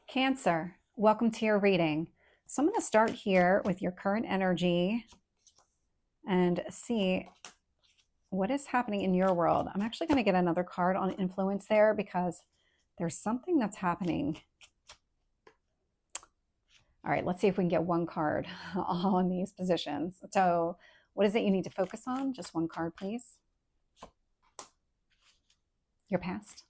Cancer, welcome to your reading. So I'm going to start here with your current energy and see what is happening in your world. I'm actually going to get another card on influence there because there's something that's happening. All right, let's see if we can get one card on these positions. So what is it you need to focus on? Just one card, please. Your past.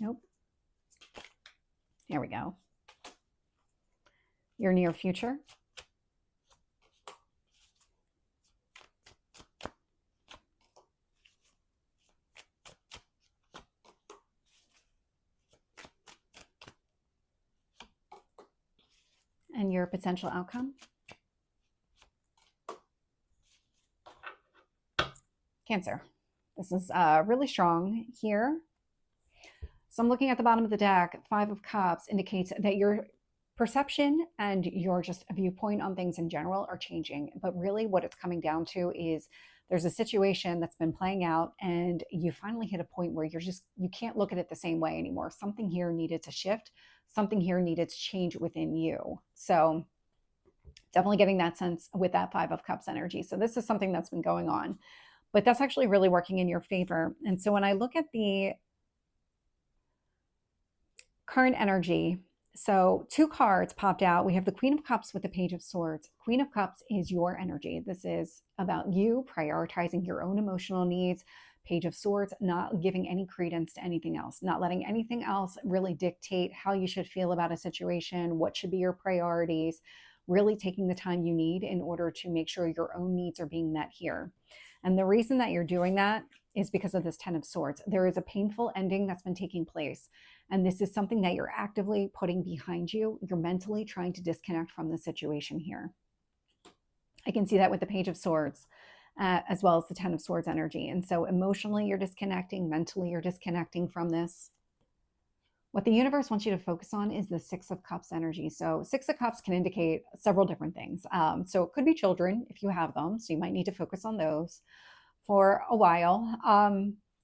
Nope. Here we go. Your near future. And your potential outcome. Cancer. This is really strong here. So I'm looking at the bottom of the deck. 5 of Cups indicates that your perception and your just viewpoint on things in general are changing. But really what it's coming down to is there's a situation that's been playing out and you finally hit a point where you can't look at it the same way anymore. Something here needed to shift. Something here needed to change within you. So definitely getting that sense with that 5 of Cups energy. So this is something that's been going on, but that's actually really working in your favor. And so when I look at the current energy, so 2 cards popped out. We have the Queen of Cups with the Page of Swords. Queen of Cups is your energy. This is about you prioritizing your own emotional needs. Page of Swords, not giving any credence to anything else, not letting anything else really dictate how you should feel about a situation, what should be your priorities, really taking the time you need in order to make sure your own needs are being met here. And the reason that you're doing that is because of this 10 of Swords. There is a painful ending that's been taking place. And this is something that you're actively putting behind you. You're mentally trying to disconnect from the situation here. I can see that with the Page of Swords, as well as the 10 of Swords energy. And so emotionally, you're disconnecting. Mentally, you're disconnecting from this. What the universe wants you to focus on is the 6 of Cups energy. So 6 of Cups can indicate several different things. So it could be children if you have them. So you might need to focus on those for a while.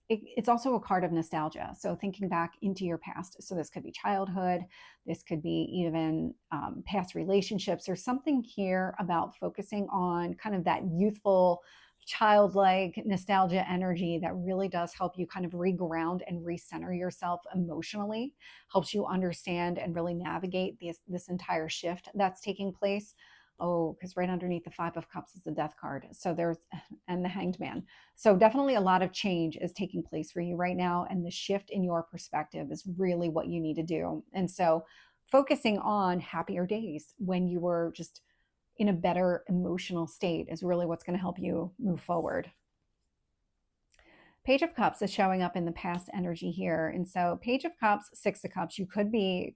It's also a card of nostalgia. So thinking back into your past. So this could be childhood. This could be even past relationships, or something here about focusing on kind of that youthful, childlike nostalgia energy that really does help you kind of reground and recenter yourself emotionally, helps you understand and really navigate this entire shift that's taking place. Oh, because right underneath the 5 of Cups is the Death card. So and the Hanged Man. So definitely a lot of change is taking place for you right now. And the shift in your perspective is really what you need to do. And so focusing on happier days when you were just in a better emotional state is really what's going to help you move forward. Page of Cups is showing up in the past energy here. And so Page of Cups, 6 of Cups, you could be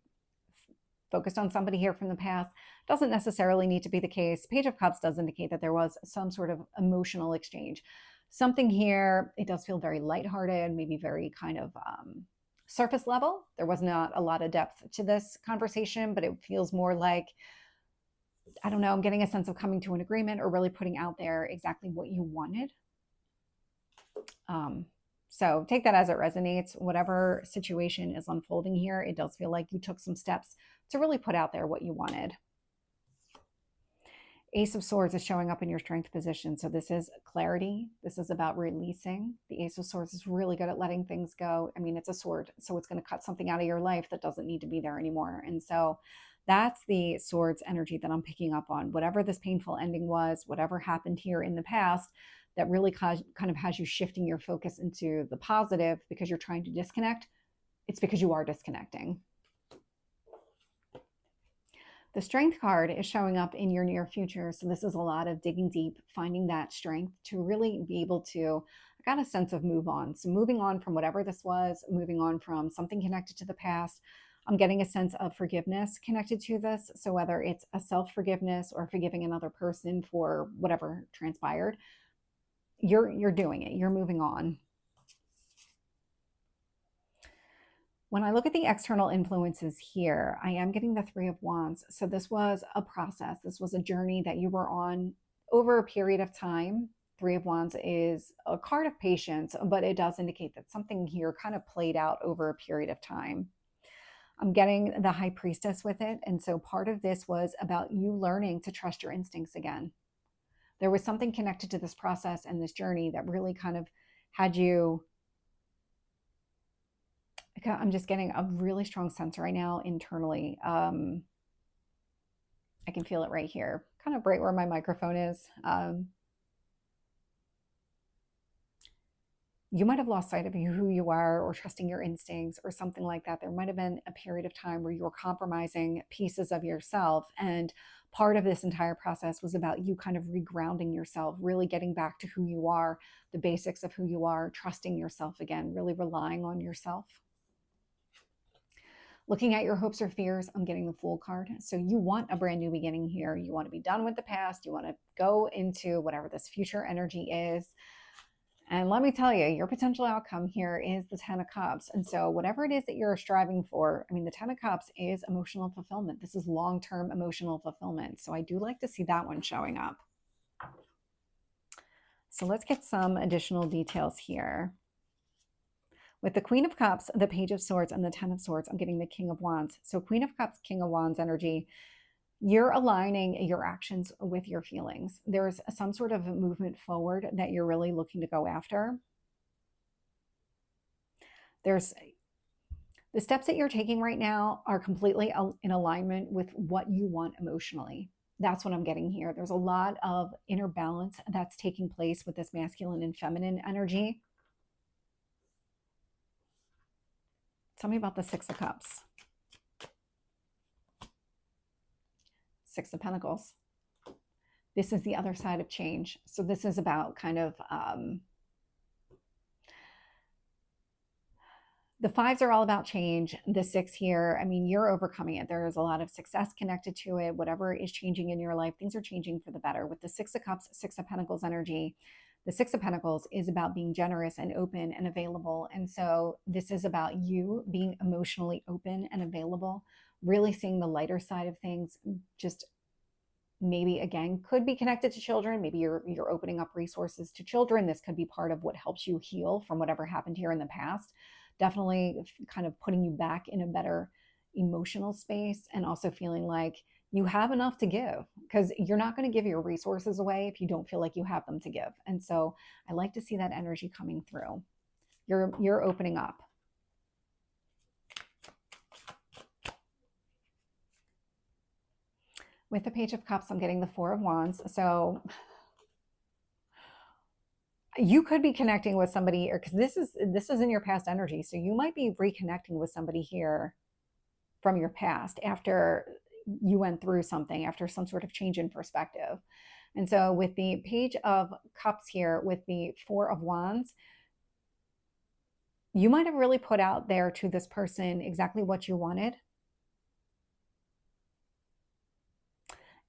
focused on somebody here from the past. Doesn't necessarily need to be the case. Page of Cups does indicate that there was some sort of emotional exchange. Something here, it does feel very lighthearted, maybe very kind of surface level. There was not a lot of depth to this conversation, but it feels more like, I don't know, I'm getting a sense of coming to an agreement or really putting out there exactly what you wanted. So take that as it resonates. Whatever situation is unfolding here, it does feel like you took some steps to really put out there what you wanted. Ace of Swords is showing up in your strength position. So this is clarity. This is about releasing. The Ace of Swords is really good at letting things go. I mean, it's a sword, so it's going to cut something out of your life that doesn't need to be there anymore. And so that's the Swords energy that I'm picking up on. Whatever this painful ending was, whatever happened here in the past, that really kind of has you shifting your focus into the positive because you're trying to disconnect. It's because you are disconnecting. The Strength card is showing up in your near future. So this is a lot of digging deep, finding that strength to really be able to, I got a sense of move on. So moving on from whatever this was, moving on from something connected to the past. I'm getting a sense of forgiveness connected to this. So whether it's a self-forgiveness or forgiving another person for whatever transpired, you're doing it. You're moving on. When I look at the external influences here, I am getting the 3 of Wands. So this was a process. This was a journey that you were on over a period of time. Three of Wands is a card of patience, but it does indicate that something here kind of played out over a period of time. I'm getting the High Priestess with it. And so part of this was about you learning to trust your instincts again. There was something connected to this process and this journey that really kind of had you. I'm just getting a really strong sense right now internally. I can feel it right here, kind of right where my microphone is. You might have lost sight of who you are or trusting your instincts or something like that. There might have been a period of time where you were compromising pieces of yourself. And part of this entire process was about you kind of regrounding yourself, really getting back to who you are, the basics of who you are, trusting yourself again, really relying on yourself. Looking at your hopes or fears, I'm getting the Fool card. So you want a brand new beginning here. You want to be done with the past. You want to go into whatever this future energy is. And let me tell you, your potential outcome here is the Ten of Cups. And so whatever it is that you're striving for, I mean, the Ten of Cups is emotional fulfillment. This is long-term emotional fulfillment. So I do like to see that one showing up. So let's get some additional details here. With the Queen of Cups, the Page of Swords, and the Ten of Swords, I'm getting the King of Wands. So Queen of Cups, King of Wands energy. You're aligning your actions with your feelings. There's some sort of movement forward that you're really looking to go after. There's the steps that you're taking right now are completely in alignment with what you want emotionally. That's what I'm getting here. There's a lot of inner balance that's taking place with this masculine and feminine energy. Tell me about the Six of Cups. Six of Pentacles. This is the other side of change. So this is about kind of, the fives are all about change. The six here, I mean, you're overcoming it. There is a lot of success connected to it. Whatever is changing in your life, things are changing for the better. With the Six of Cups, Six of Pentacles energy, the Six of Pentacles is about being generous and open and available. And so this is about you being emotionally open and available, really seeing the lighter side of things. Just maybe, again, could be connected to children. Maybe you're opening up resources to children. This could be part of what helps you heal from whatever happened here in the past. Definitely kind of putting you back in a better emotional space, and also feeling like you have enough to give, because you're not going to give your resources away if you don't feel like you have them to give. And so I like to see that energy coming through. You're opening up. With the Page of Cups, I'm getting the Four of Wands. So you could be connecting with somebody, or because this is in your past energy. So you might be reconnecting with somebody here from your past after you went through something, after some sort of change in perspective. And so with the Page of Cups here, with the Four of Wands, you might have really put out there to this person exactly what you wanted.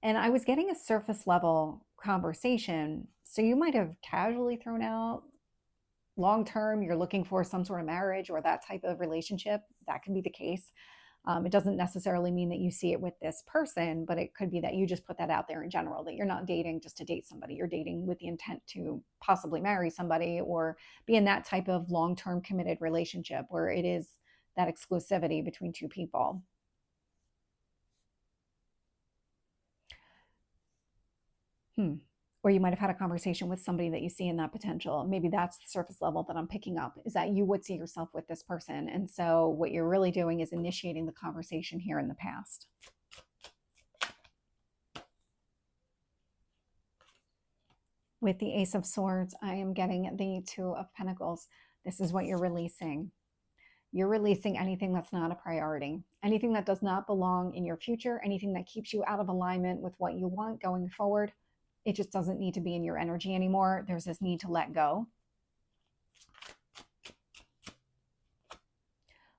And I was getting a surface level conversation. So you might have casually thrown out long-term, you're looking for some sort of marriage or that type of relationship. That can be the case. It doesn't necessarily mean that you see it with this person, but it could be that you just put that out there in general, that you're not dating just to date somebody. You're dating with the intent to possibly marry somebody or be in that type of long-term committed relationship where it is that exclusivity between two people. Or you might have had a conversation with somebody that you see in that potential. Maybe that's the surface level that I'm picking up, is that you would see yourself with this person. And so what you're really doing is initiating the conversation here in the past. With the Ace of Swords, I am getting the Two of Pentacles. This is what you're releasing. You're releasing anything that's not a priority, anything that does not belong in your future, anything that keeps you out of alignment with what you want going forward. It just doesn't need to be in your energy anymore. There's this need to let go.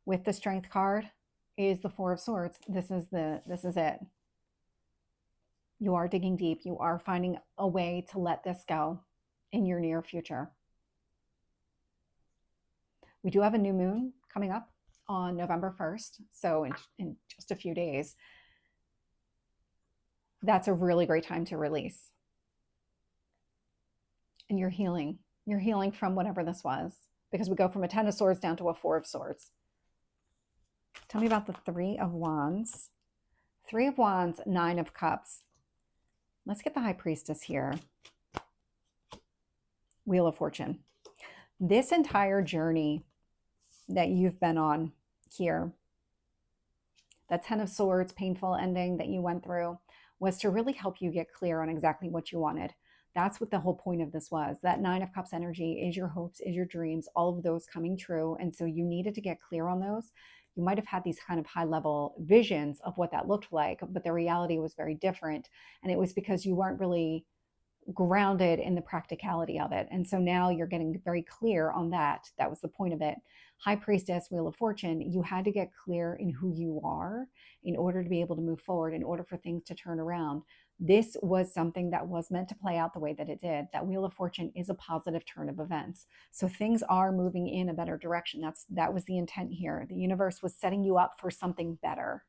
With the Strength card is the Four of Swords. This is it. You are digging deep. You are finding a way to let this go in your near future. We do have a new moon coming up on November 1st. So in just a few days, that's a really great time to release. And you're healing. You're healing from whatever this was, because we go from a 10 of swords down to a 4 of swords. Tell me about the 3 of wands. 3 of wands, 9 of cups. Let's get the high priestess here. Wheel of fortune. This entire journey that you've been on here, that 10 of swords, painful ending that you went through, was to really help you get clear on exactly what you wanted. That's what the whole point of this was. That 9 of cups energy is your hopes, is your dreams, all of those coming true. And so you needed to get clear on those. You might have had these kind of high level visions of what that looked like, but the reality was very different. And it was because you weren't really grounded in the practicality of it. And so now you're getting very clear on that. That was the point of it. High priestess, wheel of fortune, you had to get clear in who you are in order to be able to move forward, in order for things to turn around. This was something that was meant to play out the way that it did. That wheel of fortune is a positive turn of events. So things are moving in a better direction. That was the intent here. The universe was setting you up for something better.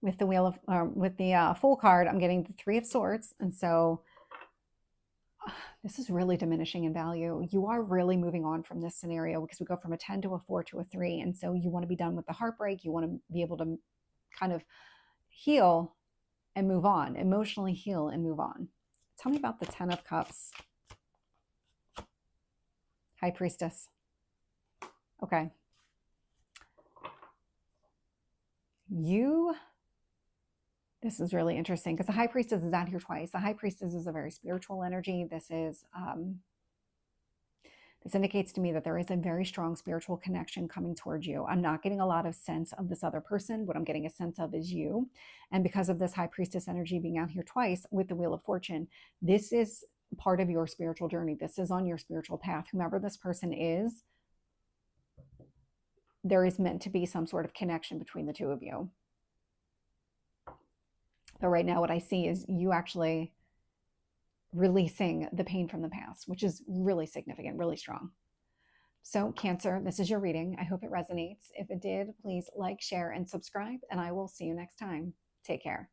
With the Fool card, I'm getting the 3 of swords. And so this is really diminishing in value. You are really moving on from this scenario, because we go from a 10 to a 4 to a 3. And so you want to be done with the heartbreak. You want to be able to kind of heal and move on, emotionally heal and move on. Tell me about the 10 of cups. High priestess. Okay. This is really interesting, because the high priestess is out here twice. The high priestess is a very spiritual energy. This indicates to me that there is a very strong spiritual connection coming towards you. I'm not getting a lot of sense of this other person. What I'm getting a sense of is you. And because of this high priestess energy being out here twice with the wheel of fortune, this is part of your spiritual journey. This is on your spiritual path. Whomever this person is, there is meant to be some sort of connection between the two of you. But right now what I see is you actually releasing the pain from the past, which is really significant, really strong. So Cancer, this is your reading. I hope it resonates. If it did, please like, share, and subscribe, and I will see you next time. Take care.